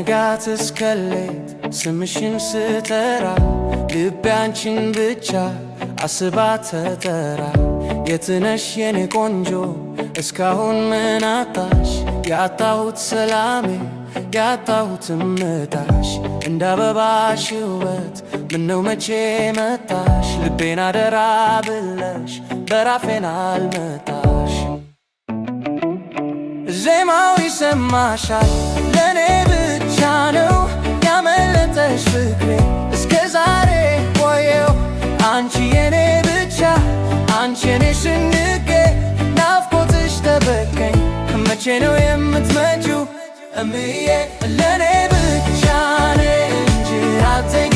ከንጋት እስከ ሌት ስምሽን ስጠራ ልቤ አንቺን ብቻ አስባ ተጠራ። የትነሽ የኔ ቆንጆ እስካሁን ምን አጣሽ? ያጣሁት ሰላሜ ያጣሁት እምታሽ እንደ አበባሽ ውበት ምነው መቼ መጣሽ? ልቤን አደራ ብለሽ በራፌን አልመጣሽ። ዜማው ይሰማሻል ለኔ ብቻ ነው ያመለጠሽ ፍቅሬ እስከ ዛሬ ቆየው አንቺ የኔ ብቻ አንቺ የኔ ሽንቄ ናፍቆትሽ ተበቀኝ መቼ ነው የምትመጪው እምዬ ለኔ ብቻ ነሽ እንጂ አትዘጊ